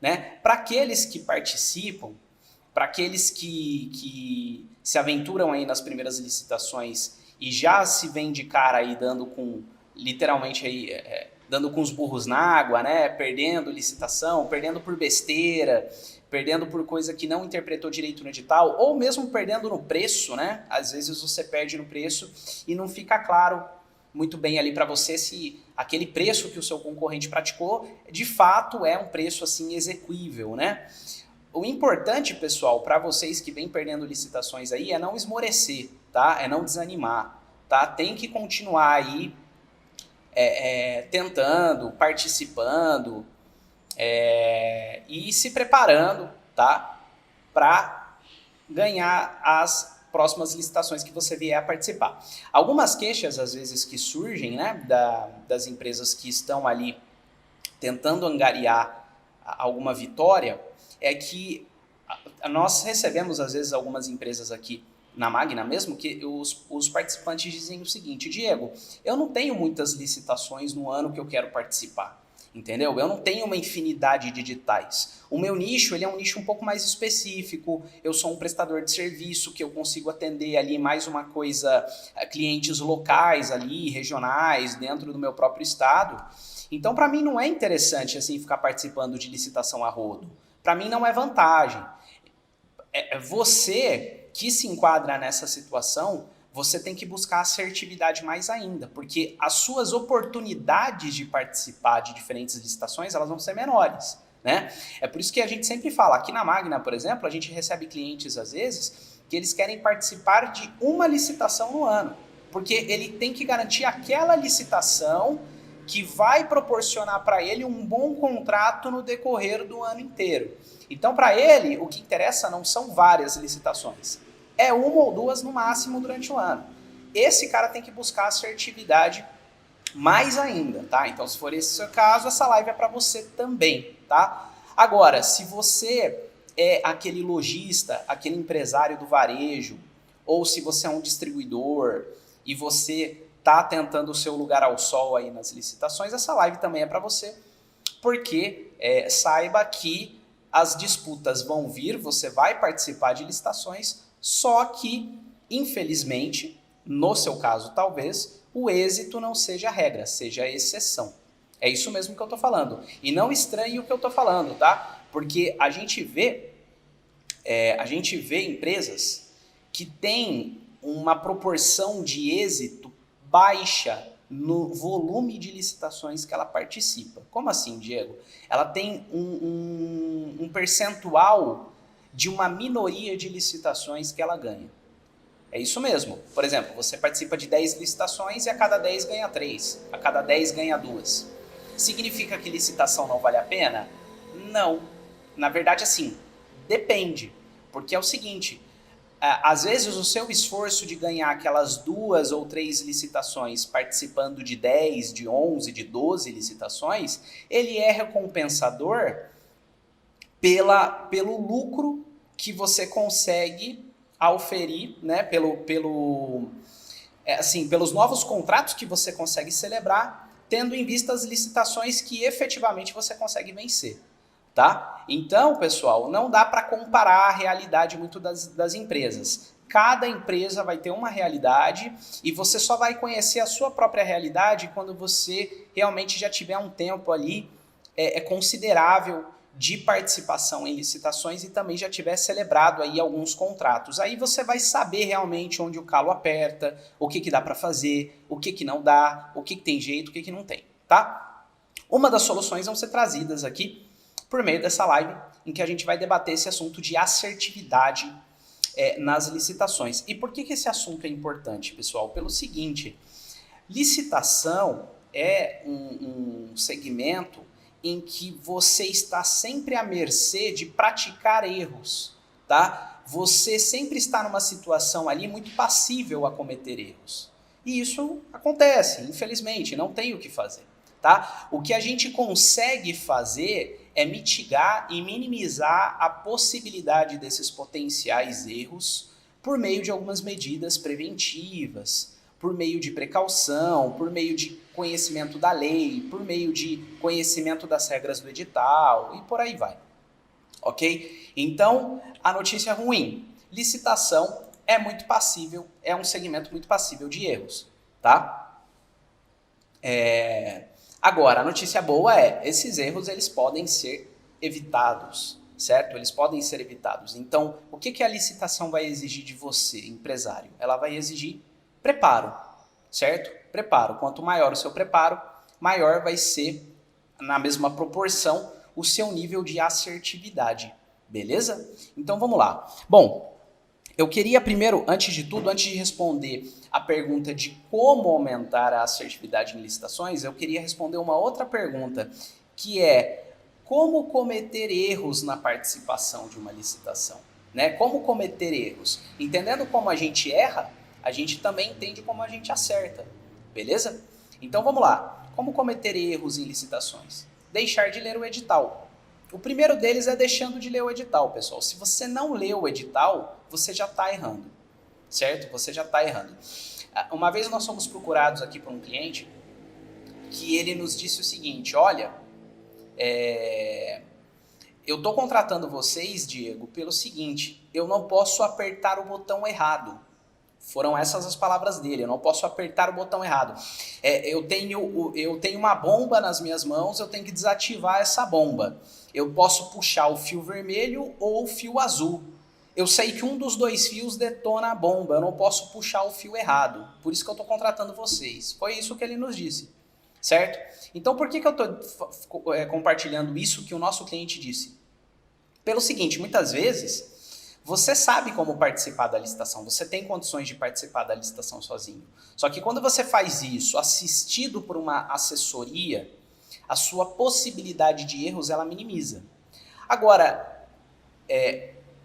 né? Para aqueles que participam, para aqueles que se aventuram aí nas primeiras licitações e já se vêm de cara aí dando com, literalmente aí, dando com os burros na água, né? Perdendo licitação, perdendo por besteira, perdendo por coisa que não interpretou direito no edital, ou mesmo perdendo no preço, né? Às vezes você perde no preço e não fica claro muito bem ali para você se aquele preço que o seu concorrente praticou, de fato é um preço assim exequível, né? O importante, pessoal, para vocês que vêm perdendo licitações aí, é não esmorecer, tá? É não desanimar, tá? Tem que continuar aí tentando, participando e se preparando, tá? Para ganhar as próximas licitações que você vier a participar. Algumas queixas, às vezes, que surgem, né, das empresas que estão ali tentando angariar alguma vitória, é que nós recebemos, às vezes, algumas empresas aqui na Magna mesmo, que os participantes dizem o seguinte: Diego, eu não tenho muitas licitações no ano que eu quero participar, entendeu? Eu não tenho uma infinidade de editais. O meu nicho, ele é um nicho um pouco mais específico, eu sou um prestador de serviço que eu consigo atender ali mais uma coisa, clientes locais ali, regionais, dentro do meu próprio estado. Então, para mim, não é interessante assim ficar participando de licitação a rodo. Para mim, não é vantagem. Você que se enquadra nessa situação, você tem que buscar assertividade mais ainda, porque as suas oportunidades de participar de diferentes licitações, elas vão ser menores, né? É por isso que a gente sempre fala, aqui na Magna, por exemplo, a gente recebe clientes, às vezes, que eles querem participar de uma licitação no ano, porque ele tem que garantir aquela licitação que vai proporcionar para ele um bom contrato no decorrer do ano inteiro. Então, para ele, o que interessa não são várias licitações, é uma ou duas no máximo durante o ano. Esse cara tem que buscar assertividade mais ainda, tá? Então, se for esse o seu caso, essa live é para você também, tá? Agora, se você é aquele lojista, aquele empresário do varejo, ou se você é um distribuidor e você tá tentando o seu lugar ao sol aí nas licitações, essa live também é para você, porque saiba que as disputas vão vir, você vai participar de licitações, só que, infelizmente, no seu caso talvez, o êxito não seja a regra, seja a exceção. É isso mesmo que eu estou falando. E não estranhe o que eu estou falando, tá? Porque a gente vê empresas que têm uma proporção de êxito baixa no volume de licitações que ela participa. Como assim, Diego? Ela tem um percentual de uma minoria de licitações que ela ganha. É isso mesmo. Por exemplo, você participa de 10 licitações e a cada 10 ganha 3, a cada 10 ganha 2. Significa que licitação não vale a pena? Não. Na verdade, assim, depende. Porque é o seguinte, às vezes o seu esforço de ganhar aquelas 2 ou 3 licitações participando de 10, de 11, de 12 licitações, ele é recompensador pelo lucro que você consegue auferir, né, pelos novos contratos que você consegue celebrar, tendo em vista as licitações que efetivamente você consegue vencer. Tá? Então, pessoal, não dá para comparar a realidade muito das empresas. Cada empresa vai ter uma realidade e você só vai conhecer a sua própria realidade quando você realmente já tiver um tempo ali considerável de participação em licitações e também já tiver celebrado aí alguns contratos. Aí você vai saber realmente onde o calo aperta, o que dá para fazer, o que não dá, o que tem jeito, o que não tem, tá? Uma das soluções vão ser trazidas aqui por meio dessa live, em que a gente vai debater esse assunto de assertividade nas licitações. E por que esse assunto é importante, pessoal? Pelo seguinte, licitação é um segmento em que você está sempre à mercê de praticar erros, tá? Você sempre está numa situação ali muito passível a cometer erros. E isso acontece, infelizmente, não tem o que fazer, tá? O que a gente consegue fazer é mitigar e minimizar a possibilidade desses potenciais erros por meio de algumas medidas preventivas, por meio de precaução, por meio de conhecimento da lei, por meio de conhecimento das regras do edital e por aí vai, ok? Então, a notícia ruim, licitação é muito passível, é um segmento muito passível de erros, tá? Agora, a notícia boa é, esses erros eles podem ser evitados, certo? Eles podem ser evitados. Então, o que a licitação vai exigir de você, empresário? Ela vai exigir preparo, certo? Preparo. Quanto maior o seu preparo, maior vai ser, na mesma proporção, o seu nível de assertividade, beleza? Então, vamos lá. Bom, eu queria primeiro, antes de tudo, antes de responder a pergunta de como aumentar a assertividade em licitações, eu queria responder uma outra pergunta, que é como cometer erros na participação de uma licitação, né? Como cometer erros? Entendendo como a gente erra, a gente também entende como a gente acerta, beleza? Então vamos lá. Como cometer erros em licitações? Deixar de ler o edital. O primeiro deles é deixando de ler o edital, pessoal. Se você não lê o edital, você já está errando, certo? Você já está errando. Uma vez nós fomos procurados aqui por um cliente que ele nos disse o seguinte, olha, eu estou contratando vocês, Diego, pelo seguinte, eu não posso apertar o botão errado. Foram essas as palavras dele, eu não posso apertar o botão errado. Eu tenho uma bomba nas minhas mãos, eu tenho que desativar essa bomba. Eu posso puxar o fio vermelho ou o fio azul. Eu sei que um dos dois fios detona a bomba, eu não posso puxar o fio errado. Por isso que eu estou contratando vocês. Foi isso que ele nos disse, certo? Então por que eu estou compartilhando isso que o nosso cliente disse? Pelo seguinte, muitas vezes você sabe como participar da licitação, você tem condições de participar da licitação sozinho. Só que quando você faz isso assistido por uma assessoria, a sua possibilidade de erros ela minimiza. Agora,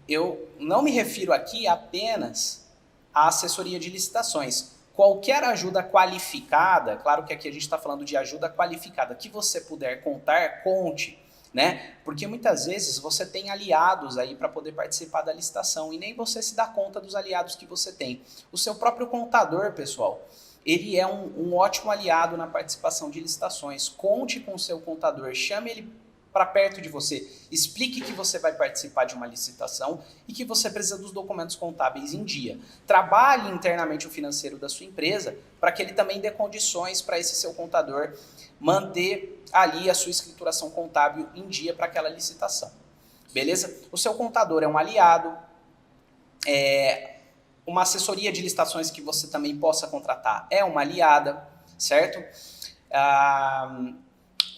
eu não me refiro aqui apenas à assessoria de licitações. Qualquer ajuda qualificada, claro que aqui a gente está falando de ajuda qualificada, que você puder contar, conte, né? Porque muitas vezes você tem aliados aí para poder participar da licitação e nem você se dá conta dos aliados que você tem. O seu próprio contador, pessoal, ele é um ótimo aliado na participação de licitações. Conte com o seu contador, chame ele para perto de você, explique que você vai participar de uma licitação e que você precisa dos documentos contábeis em dia. Trabalhe internamente o financeiro da sua empresa para que ele também dê condições para esse seu contador manter ali a sua escrituração contábil em dia para aquela licitação. Beleza? O seu contador é um aliado, uma assessoria de licitações que você também possa contratar é uma aliada, certo?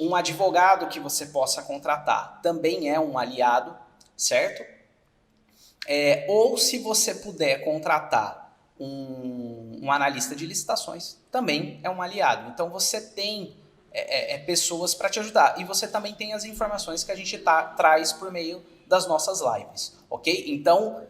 Um advogado que você possa contratar também é um aliado, certo? Ou se você puder contratar um analista de licitações, também é um aliado. Então você tem pessoas para te ajudar. E você também tem as informações que a gente traz por meio das nossas lives, ok? Então,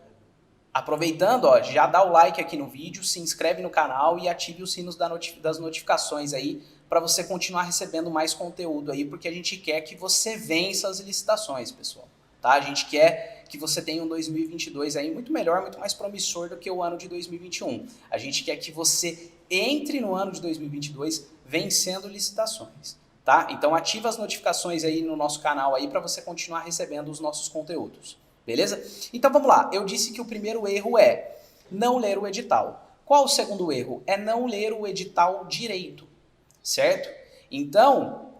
aproveitando, ó, já dá o like aqui no vídeo, se inscreve no canal e ative os sinos das notificações aí, para você continuar recebendo mais conteúdo aí, porque a gente quer que você vença as licitações, pessoal, tá? A gente quer que você tenha um 2022 aí muito melhor, muito mais promissor do que o ano de 2021. A gente quer que você entre no ano de 2022 vencendo licitações, tá? Então ativa as notificações aí no nosso canal aí para você continuar recebendo os nossos conteúdos, beleza? Então vamos lá, eu disse que o primeiro erro é não ler o edital. Qual o segundo erro? É não ler o edital direito. Certo? Então,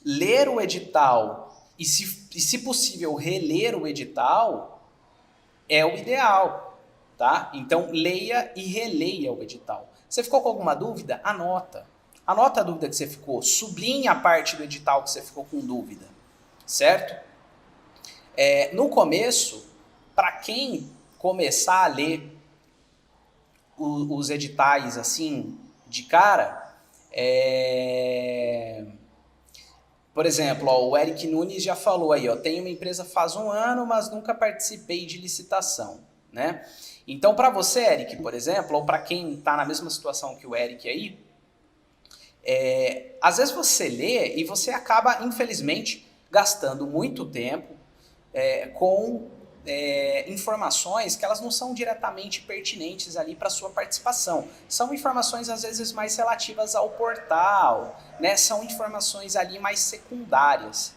ler o edital e se possível, reler o edital é o ideal, tá? Então, leia e releia o edital. Você ficou com alguma dúvida? Anota. Anota a dúvida que você ficou. Sublinhe a parte do edital que você ficou com dúvida, certo? No começo, para quem começar a ler os editais assim, de cara, por exemplo, ó, o Eric Nunes já falou aí, ó, tenho uma empresa faz 1 ano, mas nunca participei de licitação, né? Então, para você, Eric, por exemplo, ou para quem está na mesma situação que o Eric aí, às vezes você lê e você acaba, infelizmente, gastando muito tempo com informações que elas não são diretamente pertinentes ali para sua participação. São informações às vezes mais relativas ao portal, né? São informações ali mais secundárias.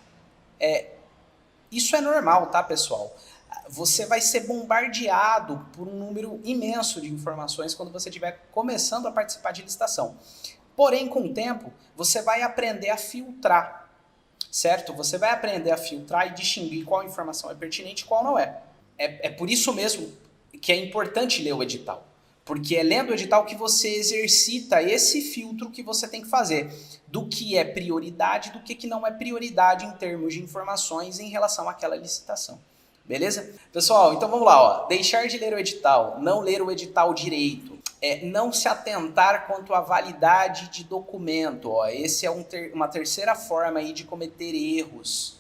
Isso é normal, tá, pessoal? Você vai ser bombardeado por um número imenso de informações quando você estiver começando a participar de licitação. Porém, com o tempo, você vai aprender a filtrar, certo? Você vai aprender a filtrar e distinguir qual informação é pertinente e qual não é. É por isso mesmo que é importante ler o edital. Porque é lendo o edital que você exercita esse filtro que você tem que fazer do que é prioridade e do que não é prioridade em termos de informações em relação àquela licitação. Beleza? Pessoal, então vamos lá. Ó. Deixar de ler o edital, não ler o edital direito, não se atentar quanto à validade de documento. Ó. Esse é uma terceira forma aí de cometer erros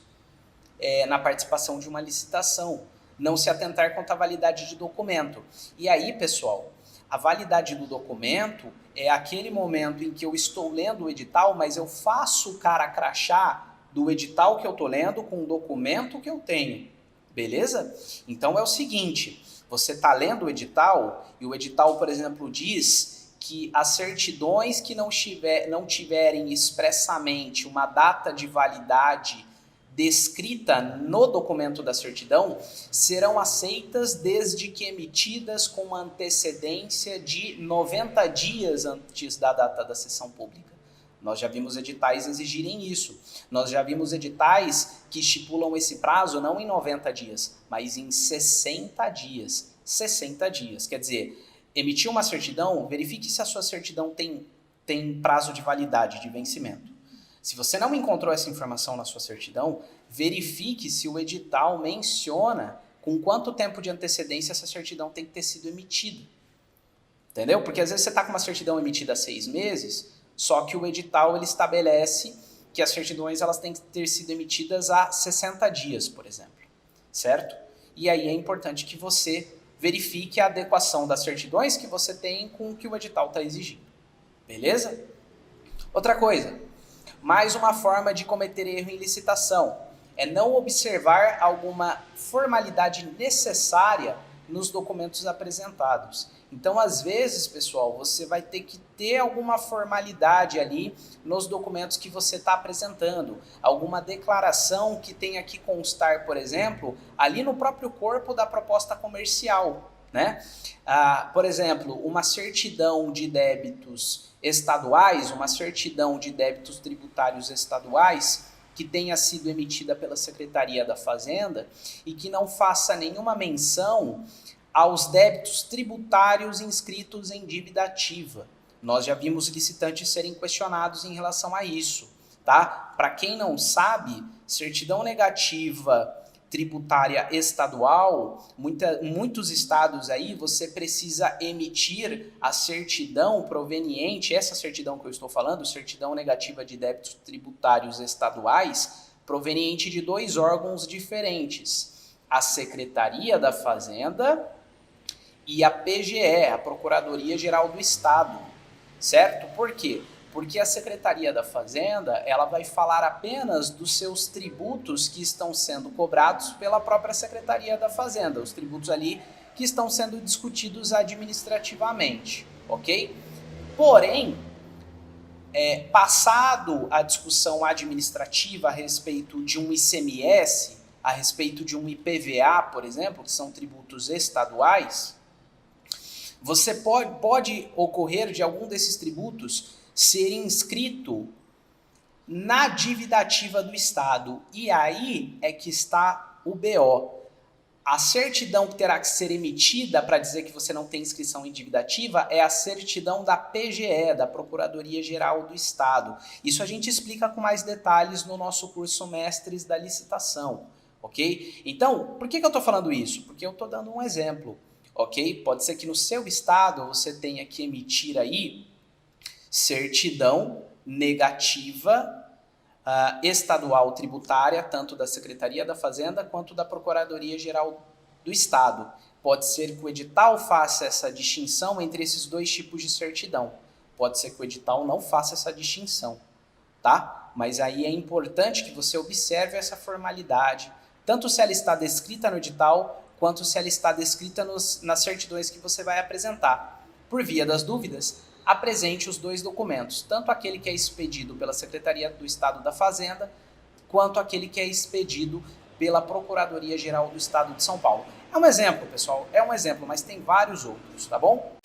na participação de uma licitação. Não se atentar quanto à validade de documento. E aí, pessoal, a validade do documento é aquele momento em que eu estou lendo o edital, mas eu faço o cara crachá do edital que eu estou lendo com o documento que eu tenho. Beleza? Então é o seguinte, você está lendo o edital e o edital, por exemplo, diz que as certidões que não tiverem expressamente uma data de validade descrita no documento da certidão serão aceitas desde que emitidas com uma antecedência de 90 dias antes da data da sessão pública. Nós já vimos editais exigirem isso. Nós já vimos editais que estipulam esse prazo não em 90 dias, mas em 60 dias. 60 dias. Quer dizer, emitiu uma certidão, verifique se a sua certidão tem prazo de validade, de vencimento. Se você não encontrou essa informação na sua certidão, verifique se o edital menciona com quanto tempo de antecedência essa certidão tem que ter sido emitida. Entendeu? Porque às vezes você está com uma certidão emitida há 6 meses, só que o edital ele estabelece que as certidões elas têm que ter sido emitidas há 60 dias, por exemplo. Certo? E aí é importante que você verifique a adequação das certidões que você tem com o que o edital está exigindo. Beleza? Outra coisa, mais uma forma de cometer erro em licitação é não observar alguma formalidade necessária nos documentos apresentados. Então, às vezes, pessoal, você vai ter que ter alguma formalidade ali nos documentos que você está apresentando. Alguma declaração que tenha que constar, por exemplo, ali no próprio corpo da proposta comercial, né? Por exemplo, uma certidão de débitos estaduais, uma certidão de débitos tributários estaduais que tenha sido emitida pela Secretaria da Fazenda e que não faça nenhuma menção aos débitos tributários inscritos em dívida ativa. Nós já vimos licitantes serem questionados em relação a isso, tá? Para quem não sabe, certidão negativa tributária estadual, muitos estados aí você precisa emitir a certidão proveniente, essa certidão que eu estou falando, certidão negativa de débitos tributários estaduais, proveniente de 2 órgãos diferentes, a Secretaria da Fazenda e a PGE, a Procuradoria-Geral do Estado, certo? Por quê? Porque a Secretaria da Fazenda ela vai falar apenas dos seus tributos que estão sendo cobrados pela própria Secretaria da Fazenda, os tributos ali que estão sendo discutidos administrativamente, ok? Porém, passado a discussão administrativa a respeito de um ICMS, a respeito de um IPVA, por exemplo, que são tributos estaduais, você pode ocorrer de algum desses tributos ser inscrito na dívida ativa do Estado. E aí é que está o BO. A certidão que terá que ser emitida para dizer que você não tem inscrição em dívida ativa é a certidão da PGE, da Procuradoria-Geral do Estado. Isso a gente explica com mais detalhes no nosso curso Mestres da Licitação, ok? Então, por que eu estou falando isso? Porque eu estou dando um exemplo, ok? Pode ser que no seu estado você tenha que emitir aí certidão negativa estadual tributária, tanto da Secretaria da Fazenda quanto da Procuradoria-Geral do Estado. Pode ser que o edital faça essa distinção entre esses 2 tipos de certidão. Pode ser que o edital não faça essa distinção, tá? Mas aí é importante que você observe essa formalidade, tanto se ela está descrita no edital, quanto se ela está descrita nas certidões que você vai apresentar. Por via das dúvidas, apresente os 2 documentos, tanto aquele que é expedido pela Secretaria do Estado da Fazenda, quanto aquele que é expedido pela Procuradoria-Geral do Estado de São Paulo. É um exemplo, pessoal, é um exemplo, mas tem vários outros, tá bom?